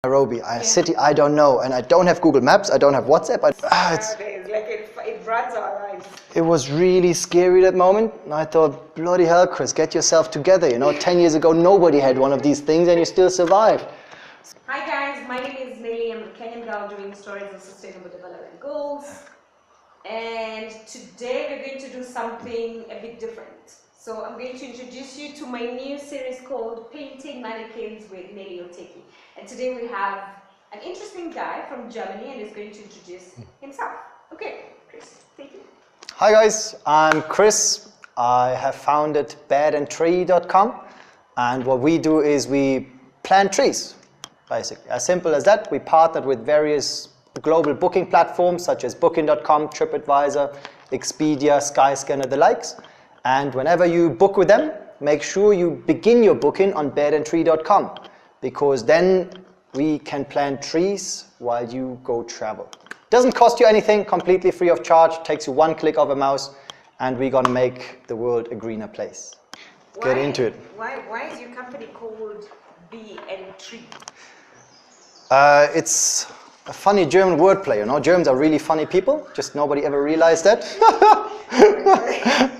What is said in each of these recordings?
Nairobi, a city I don't know, and I don't have Google Maps, I don't have WhatsApp. It runs our lives. It was really scary that moment. And I thought, bloody hell, Chris, get yourself together. You know, 10 years ago, nobody had one of these things, and you still survived. Hi guys, my name is Nelly. I'm a Kenyan girl doing stories of sustainable development goals. And today we're going to do something a bit different. So I'm going to introduce you to my new series called Painting Mannequins with Nelly.This. And today we have an interesting guy from Germany and he's going to introduce himself. Okay, Chris, take it. Hi guys, I'm Chris. I have founded by.Welcome, and what we do is we plant trees, basically. As simple as that. We partnered with various global booking platforms such as Booking.com, TripAdvisor, Expedia, Skyscanner, the likes. And whenever you book with them, make sure you begin your booking on bed-and-tree.com, because then we can plant trees while you go travel. Doesn't cost you anything, completely free of charge, takes you one click of a mouse, and we're gonna make the world a greener place. Get into it. Why is your company called By.Tree? It's a funny German wordplay, you know. Germans are really funny people, just nobody ever realized that.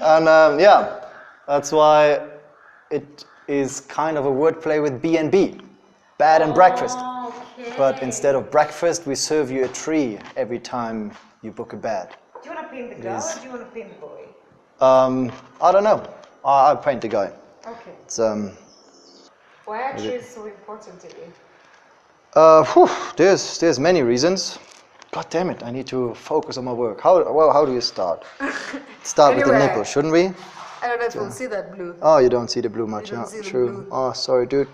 And yeah, that's why it is kind of a wordplay with B&B, bed and breakfast. Okay. But instead of breakfast, we serve you a tree every time you book a bed. Do you want to paint the girl or do you want to paint the boy? I don't know. I'll paint the guy. Okay. It's, why are trees so important to you? there's many reasons. God damn it, I need to focus on my work. How do you start? Start with the nipple, shouldn't we? I don't know if we'll see that blue. Oh, you don't see the blue much, yeah, true. Blue. Oh, sorry, dude.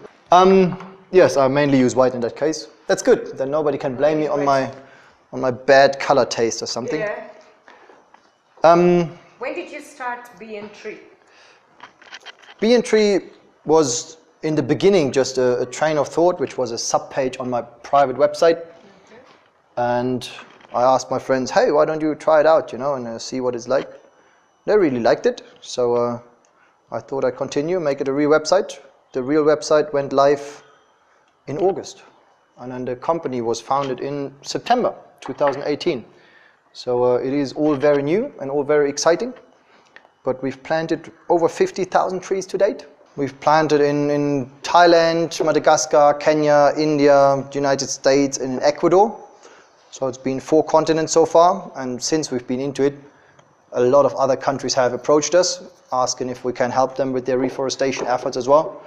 Yes, I mainly use white in that case. That's good. Then nobody can blame me on my bad color taste or something. Yeah. When did you start By.Tree? By.Tree was in the beginning just a train of thought, which was a sub-page on my private website. Okay. And I asked my friends, hey, why don't you try it out, you know, and see what it's like. They really liked it, so I thought I'd continue, make it a real website. The real website went live in August, and then the company was founded in September 2018. So it is all very new and all very exciting, but we've planted over 50,000 trees to date. We've planted in Thailand, Madagascar, Kenya, India, United States, and in Ecuador. So it's been 4 continents so far, and since we've been into it, a lot of other countries have approached us, asking if we can help them with their reforestation efforts as well.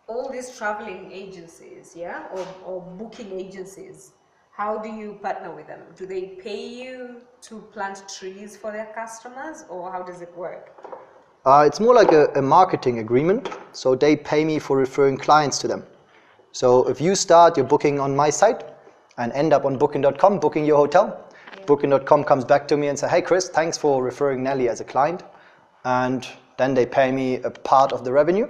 All these traveling agencies, yeah, or booking agencies, how do you partner with them? Do they pay you to plant trees for their customers, or how does it work? It's more like a marketing agreement. So they pay me for referring clients to them. So if you start your booking on my site and end up on Booking.com, booking your hotel, yeah. Booking.com comes back to me and says, hey Chris, thanks for referring Nelly as a client. And then they pay me a part of the revenue,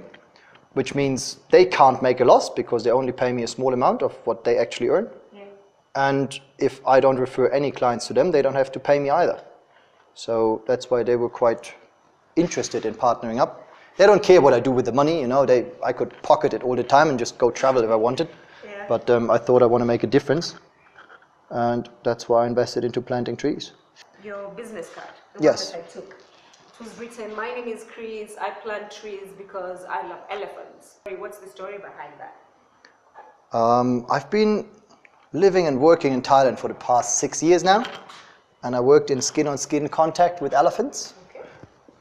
which means they can't make a loss because they only pay me a small amount of what they actually earn. Yeah. And if I don't refer any clients to them, they don't have to pay me either. So that's why they were quite interested in partnering up. They don't care what I do with the money, you know, I could pocket it all the time and just go travel if I wanted. Yeah. But I thought I want to make a difference. And that's why I invested into planting trees. Your business card, the yes. one that I took. It was written, my name is Chris, I plant trees because I love elephants. What's the story behind that? I've been living and working in Thailand for the past 6 years now, and I worked in skin-on-skin contact with elephants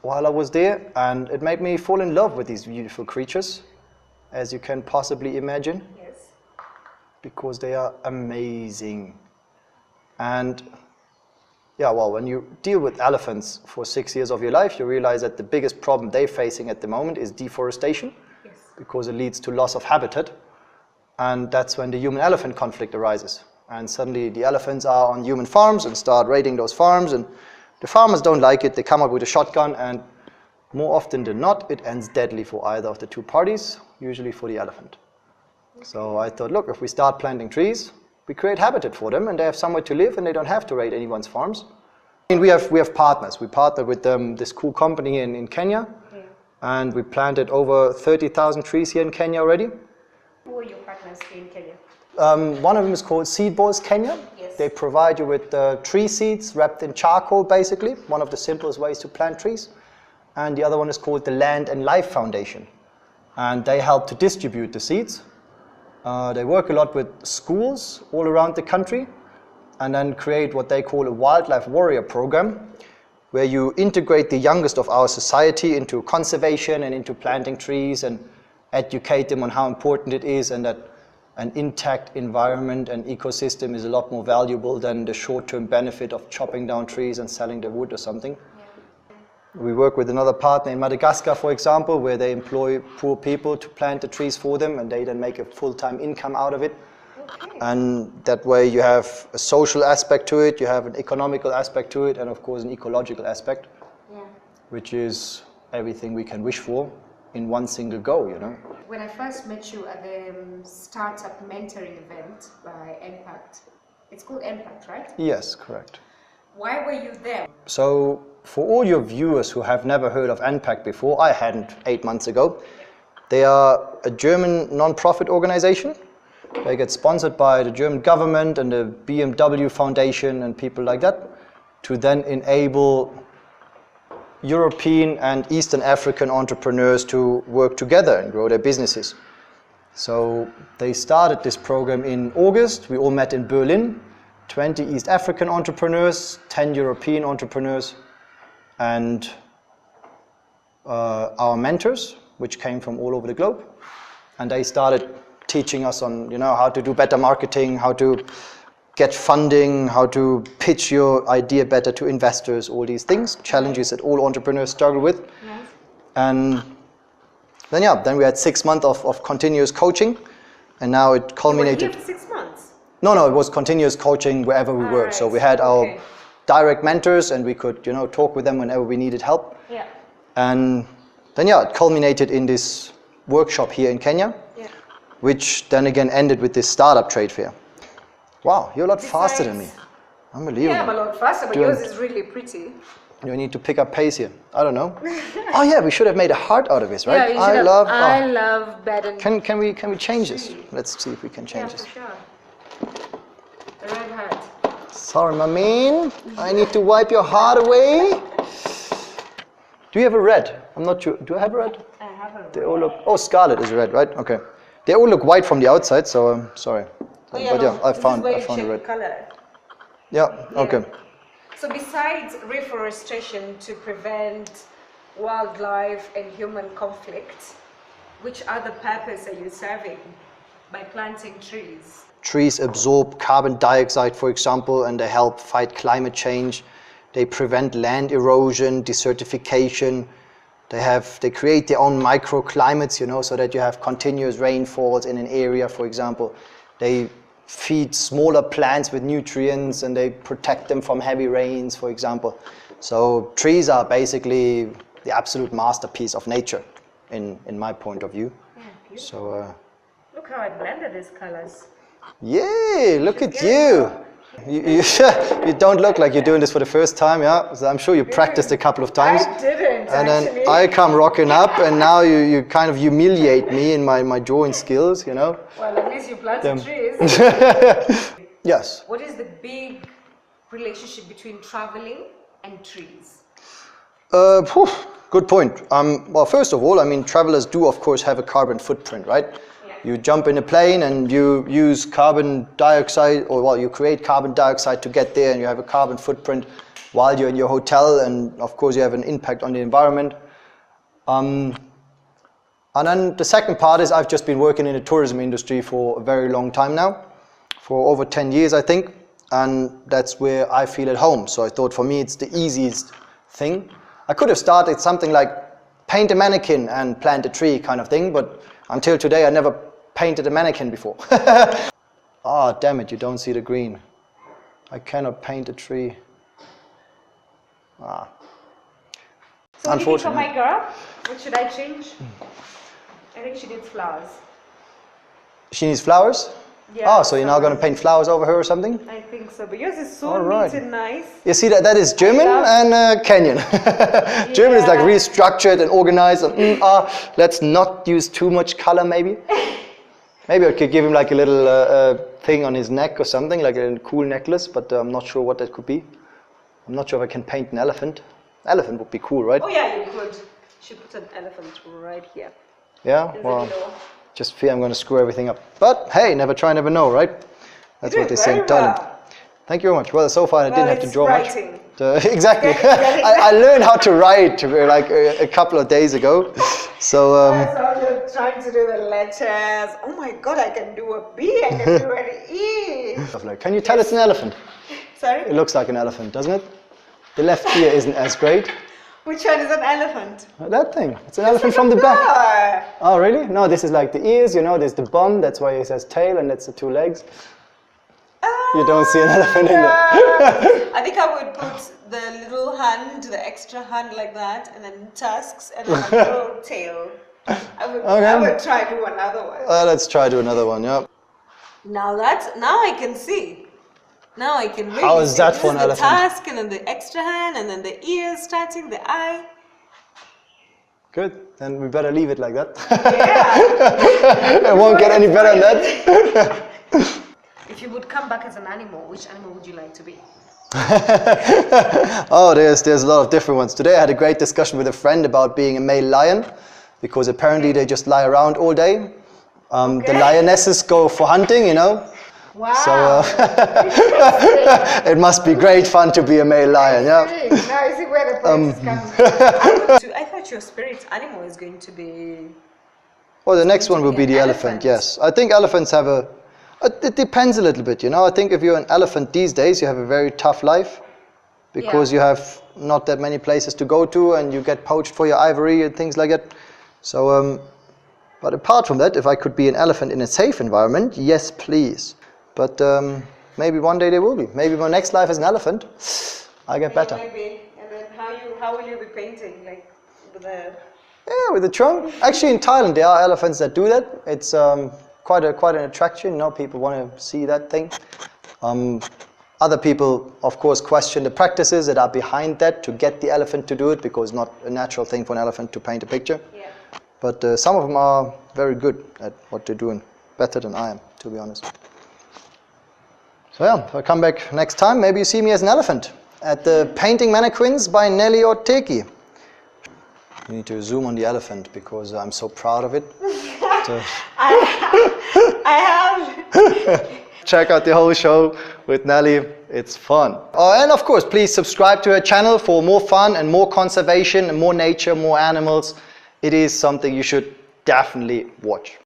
while I was there, and it made me fall in love with these beautiful creatures, as you can possibly imagine. Yes. Because they are amazing. And yeah, well, when you deal with elephants for 6 years of your life, you realize that the biggest problem they're facing at the moment is deforestation, yes. Because it leads to loss of habitat. And that's when the human-elephant conflict arises. And suddenly the elephants are on human farms and start raiding those farms, and the farmers don't like it. They come out with a shotgun, and more often than not, it ends deadly for either of the two parties, usually for the elephant. Okay. So I thought, look, if we start planting trees, we create habitat for them, and they have somewhere to live, and they don't have to raid anyone's farms. And we have partners. We partnered with this cool company in Kenya, yeah. And we planted over 30,000 trees here in Kenya already. Who are your partners in Kenya? One of them is called Seed Balls Kenya. Yes. They provide you with tree seeds wrapped in charcoal, basically, one of the simplest ways to plant trees. And the other one is called the Land and Life Foundation. And they help to distribute the seeds. They work a lot with schools all around the country and then create what they call a wildlife warrior program, where you integrate the youngest of our society into conservation and into planting trees and educate them on how important it is, and that an intact environment and ecosystem is a lot more valuable than the short-term benefit of chopping down trees and selling the wood or something. Yeah. We work with another partner in Madagascar, for example, where they employ poor people to plant the trees for them, and they then make a full-time income out of it. Okay. And that way you have a social aspect to it, you have an economical aspect to it, and of course an ecological aspect, which is everything we can wish for in one single go, you know. When I first met you at the startup mentoring event by Impact, it's called Impact, right? Yes, correct. Why were you there? So, for all your viewers who have never heard of Impact before, I hadn't 8 months ago. They are a German non-profit organization. They get sponsored by the German government and the BMW Foundation and people like that to then enable European and Eastern African entrepreneurs to work together and grow their businesses. So they started this program in August. We all met in Berlin, 20 East African entrepreneurs, 10 European entrepreneurs, and our mentors, which came from all over the globe. And they started teaching us on, how to do better marketing, how to get funding, how to pitch your idea better to investors, all these things, challenges that all entrepreneurs struggle with. Nice. And then we had 6 months of continuous coaching, and now it culminated. You were here for 6 months? No, it was continuous coaching wherever we were. Right. So we had our direct mentors, and we could, talk with them whenever we needed help. Yeah. And then it culminated in this workshop here in Kenya, which then again ended with this startup trade fair. Wow, you're a lot faster than me. Unbelievable. Yeah, I'm a lot faster, but yours is really pretty. You need to pick up pace here. I don't know. Oh yeah, we should have made a heart out of this, right? Yeah, I love bed and Can we change this? Let's see if we can change this. Yeah, for sure. The red heart. Sorry, my man. I need to wipe your heart away. Do you have a red? I'm not sure. Do I have a red? I have a red. They all look. Oh, scarlet is red, right? Okay. They all look white from the outside, so I'm sorry. But I found a red. Color. Yeah. Okay. So besides reforestation to prevent wildlife and human conflict, which other purpose are you serving by planting trees? Trees absorb carbon dioxide, for example, and they help fight climate change. They prevent land erosion, desertification. They create their own microclimates, so that you have continuous rainfalls in an area, for example. They feed smaller plants with nutrients, and they protect them from heavy rains, for example. So trees are basically the absolute masterpiece of nature, in my point of view. Yeah, beautiful. So look how I blended these colors. Yay! Look at you. You don't look like you're doing this for the first time, yeah? So I'm sure you practiced a couple of times. I didn't, and actually. Then I come rocking up, and now you kind of humiliate me in my drawing skills, Well, at least you planted trees. Yes. What is the big relationship between traveling and trees? Good point. Well, first of all, travelers do, of course, have a carbon footprint, right? You jump in a plane and you use carbon dioxide, you create carbon dioxide to get there, and you have a carbon footprint while you're in your hotel, and of course you have an impact on the environment. And then the second part is I've just been working in the tourism industry for a very long time now, for over 10 years I think, and that's where I feel at home. So I thought for me it's the easiest thing. I could have started something like paint a mannequin and plant a tree kind of thing, but until today I never painted a mannequin before. Ah, damn it, you don't see the green. I cannot paint a tree. Ah. So what do you think of my girl? What should I change? I think she needs flowers. She needs flowers? Yeah. Oh, so you're now going to paint flowers over her or something? I think so, but yours is so neat and nice. You see, that is German and Kenyan. German is like really structured and organized. And, let's not use too much color, maybe. Maybe I could give him like a little thing on his neck or something, like a cool necklace, but I'm not sure what that could be. I'm not sure if I can paint an elephant. Elephant would be cool, right? Oh yeah, you could. You should put an elephant right here. Yeah, In the well, middle. just fear I'm going to screw everything up. But hey, never try, never know, right? That's what they say in Thailand. Thank you very much. Well, so far I didn't have to draw writing. much. Exactly. Getting I learned how to write like a couple of days ago. So you're trying to do the letters. Oh my god, I can do a B, I can do an E. can you tell it's an elephant? Sorry? It looks like an elephant, doesn't it? The left ear isn't as great. Which one is an elephant? That thing. It's an elephant from the back. Oh, really? No, this is like the ears, you know, there's the bum, that's why it says tail, and that's the two legs. You don't see an elephant in there. I think I would put the little hand, the extra hand like that, and then tusks, and then a little tail. I would try to do another one. Let's try to do another one, yeah. Now I can see. Now I can really How is that for an elephant? The tusk, and then the extra hand, and then the ears starting, the eye. Good, then we better leave it like that. Yeah. It won't get any better than that. If you would come back as an animal, which animal would you like to be? Oh, there's a lot of different ones. Today I had a great discussion with a friend about being a male lion, because apparently they just lie around all day. The lionesses go for hunting, you know. Wow. So it must be great fun to be a male lion, yeah. Now you see where the point is coming. I thought your spirit animal is going to be... Well, the next one will be the elephant, yes. I think elephants have it depends a little bit, you know. I think if you're an elephant these days, you have a very tough life, because you have not that many places to go to, and you get poached for your ivory and things like that. So, but apart from that, if I could be an elephant in a safe environment, yes, please. But maybe one day there will be. Maybe my next life as an elephant, I get better. Maybe. And then how will you be painting, like with the... Yeah, with the trunk. Actually, in Thailand, there are elephants that do that. It's quite an attraction. You know, people want to see that thing. Other people, of course, question the practices that are behind that to get the elephant to do it, because it's not a natural thing for an elephant to paint a picture. Yeah. But some of them are very good at what they're doing, better than I am, to be honest. So yeah, if I come back next time, maybe you see me as an elephant at the Painting Mannequins by Nelly.This. You need to zoom on the elephant, because I'm so proud of it. I have. Check out the whole show with Nelly. It's fun. Oh, and of course, please subscribe to her channel for more fun and more conservation and more nature, more animals. It is something you should definitely watch.